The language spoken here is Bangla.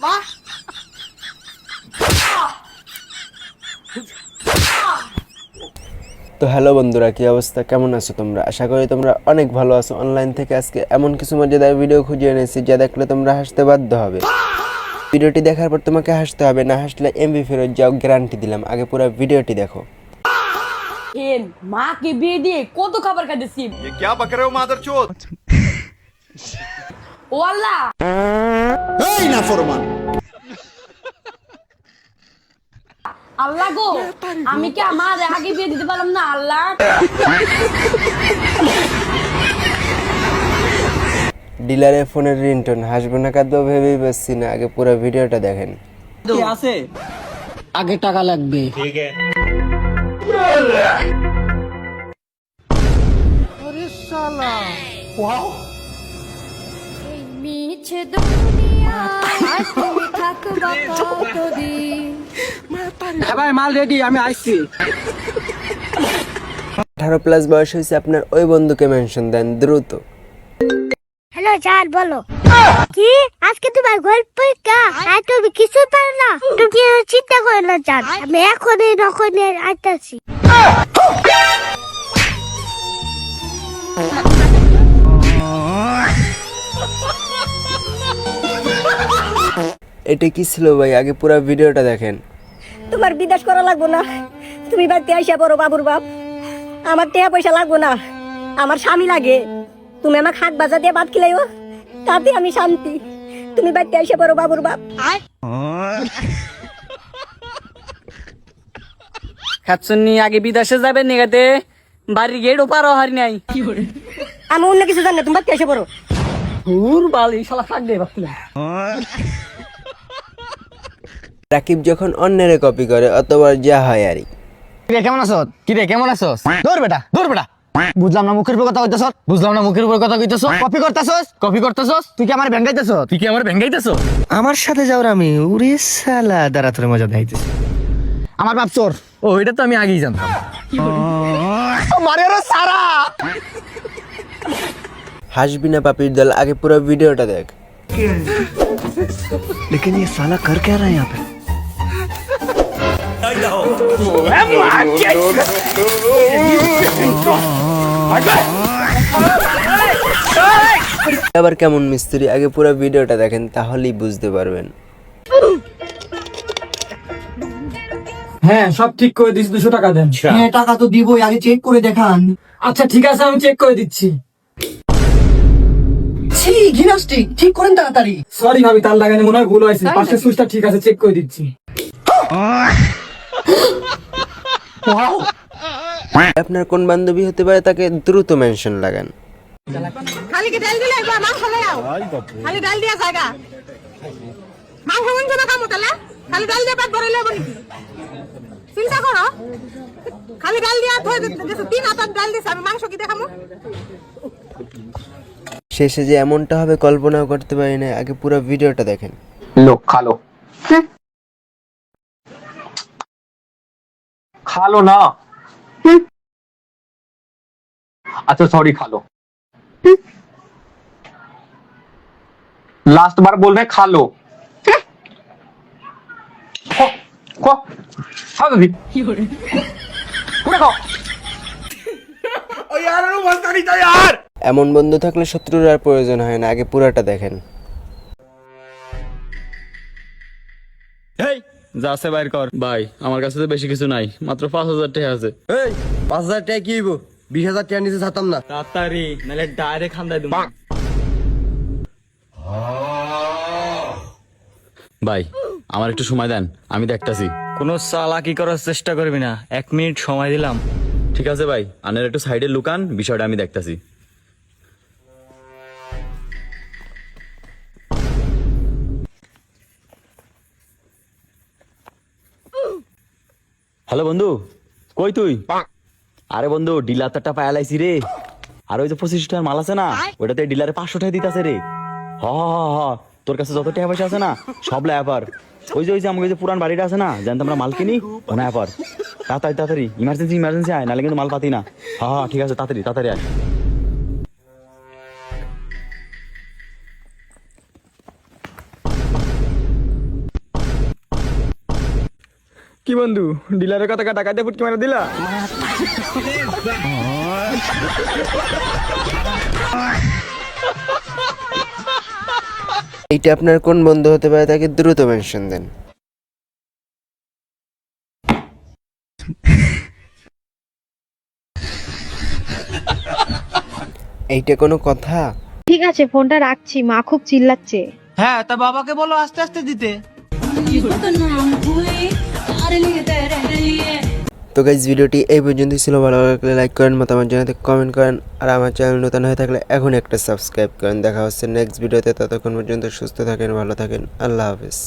তো হ্যালো বন্ধুরা, কি অবস্থা, কেমন আছো তোমরা? আশা করি তোমরা অনেক ভালো আছো। অনলাইন থেকে আজকে এমন কিছু মজাদার ভিডিও খুঁজে এনেছি যা দেখলে তোমরা হাসতে বাধ্য হবে। ভিডিওটি দেখার পর তোমাকে হাসতে হবে, না হাসলে এমবি ফেরত যাও, গ্যারান্টি দিলাম। আগে পুরো ভিডিওটি দেখো। माँ की बेटी কত খাবার খাইতেছি। ये क्या बक रहे हो मादरचोद? ও আল্লাহ, এই না ফরমান। আল্লাহ গো, আমি কি আমার আগে বিয়ে দিতে পারলাম না? আল্লাহ, ডিলারের ফোনের রিংটোন, হাসবো না কাঁদবো ভেবেই পাচ্ছি না। আগে পুরো ভিডিওটা দেখেন। আছে আগে টাকা লাগবে। ठीक है। মিছে দুনিয়ায় তুমি থাকবা কতদিন। হ্যাঁ ভাই, মাল রেডি, আমি আসছি। 18+ বয়স হয়েছে আপনার, ওই বন্ধুকে মেনশন দেন দ্রুত। হ্যালো জান, বলো। কি আজকে তোমার গল্প পরীক্ষা? আর তুমি কিছু পারো না? তুমি চিন্তা করো না জান, আমি এখনই নখনের আইতাছি। এটা কি ছিল ভাই? আগে পুরো ভিডিওটা দেখেন। তোমার বিদেশ করা লাগবো না, তুমি বাড়িতে আইসা বড় বাবুর বাপ। আমার টাকা পয়সা লাগবো না, আমার স্বামী লাগে। তুমি আমাকে হাত বাজা দিয়ে ভাত খিলাইও, তাতে আমি শান্তি। তুমি বাড়িতে আইসা বড় বাবুর বাপ। খাচ্ছনি আগে বিদেশে যাবে নিগাতে, বাড়ির গেটও পারো হারি নাই। আমি অন্য কিছু জানি না, তুমি বাড়িতে আইসা বড়। হুর বালি শালা থাক দে ভাবছিলাম। রাকিব যখন অন্যের কপি করে অতবার যা হয় আরই। কিরে কেমন আছস? কিরে কেমন আছস? দৌড় বেটা, দৌড় বেটা। বুঝলাম না মুখের উপর কথা কইতাছস, বুঝলাম না মুখের উপর কথা কইতাছস। Copy করতাছস, copy করতাছস। তুই কি আমার ভেঙ্গাইতাছস? তুই কি আমার ভেঙ্গাইতাছস? আমার সাথে যাওর আমি উরে শালা দাঁড়া তোরে মজা দেখাইতেছি। আমার বাপ চোর। ও এটা তো আমি আগেই জানতাম। মারে রে সারা। হাসবি না পাপির দল, আগে পুরো ভিডিওটা দেখ। लेकिन ये साला कर क्या रहा है यहाँ पे? আবার কেমন মিস্ত্রি, আগে পুরো ভিডিওটা দেখেন, তাহলেই বুঝতে পারবেন। হ্যাঁ সব ঠিক করে দিচ্ছি, 200 টাকা দেন। হ্যাঁ টাকা তো দিবই, আগে চেক করে দেখান। আচ্ছা ঠিক আছে, আমি চেক করে দিচ্ছি। ছি জিমনাস্টিক ঠিক করেন তাড়াতাড়ি। সরি ভাবি, তার লাগানি মনে হয় ভুল হয়েছে। পাশের সুইচটা ঠিক আছে, চেক করে দিচ্ছি। আপনার কোন বান্ধবী হতে পারে তাকে দ্রুত মেনশন লাগান। খালি কি ডাল দিলে বা মাংস লাও? খালি ডাল দিয়া জায়গা। মাংস মাংস না কামো তালা? খালি ডাল দিয়ে পেট ভরে লইব নাকি? চিন্তা করো। খালি ডাল দিয়া থই দিছে, 3 হাত ডাল দিছে, আমি মাংস কি দেখামু? শেষে যে এমনটা হবে কল্পনাও করতে পারি না। আগে পুরো ভিডিওটা দেখেন। लो खा लो, खा लो ना। अच्छा सॉरी, खा लो। लास्ट बार बोल रहे खा लो। खो खो खा दो, पूरा खाओ। ओ यार अनु मस्ता नहीं था यार। এমন বন্ধু থাকলে শত্রুর আর প্রয়োজন হয় না। আগে পুরোটা দেখেন। এই যা আছে বাইর কর। ভাই আমার কাছে তো বেশি কিছু নাই, মাত্র 5000 টাকা আছে। এই 5000 টাকা কি হইব? 20000 টাকা নিচে ছাতাম না। তাড়াতাড়ি নালে ডাইরেক্ট খান্দাই দেব। ভাই আমার একটু সময় দেন, আমি দেখতাছি। কোনো চালাকি করার চেষ্টা করবি না, 1 মিনিট সময় দিলাম। ঠিক আছে ভাই, আনের একটু সাইডে লুকান, বিষয়টা আমি দেখতাছি। হ্যালো বন্ধু, কই তুই? আরে বন্ধু, ডিলার তো একটা পায়ালাইছি রে। আর ওই যে 25 টাকার মাল আছে না, ওটাতে ডিলারে 500 টাকা দিতেছে রে। হ হ হ, তোর কাছে যত টাকা পয়সা আছে না সব ল্যাপার। ওই যে আমাকে যে পুরান বাড়িটা আছে না, জানতে আমরা মাল কিনি, ওনা ব্যাপার। তাড়াতাড়ি তাড়াতাড়ি, ইমার্জেন্সি আয়, নাহলে কিন্তু মাল পাতি না। হ্যাঁ হ্যাঁ ঠিক আছে, তাড়াতাড়ি তাড়াতাড়ি আয়। কি বন্ধু ডিলারের কথা টাকা দিয়ে ফুটকি মারা দিলা? এইটা আপনার কোন বন্ধু হতে পারে তাকে দ্রুত মেনশন দেন। এইটা কোনো কথা? ঠিক আছে ফোনটা রাখছি, মা খুব চিল্লাচ্ছে। হ্যাঁ তা বাবাকে বলো আস্তে আস্তে দিতে। তো গাইজ ভিডিওটি এই পর্যন্তই ছিল। ভালো লাগলে লাইক করেন, মতামত জানাতে কমেন্ট করেন, আর আমার চ্যানেল নতুন হয়ে থাকলে এখন একটা সাবস্ক্রাইব করেন। দেখা হচ্ছে নেক্সট ভিডিওতে, ততক্ষণ পর্যন্ত সুস্থ থাকেন, ভালো থাকেন, আল্লাহ হাফেজ।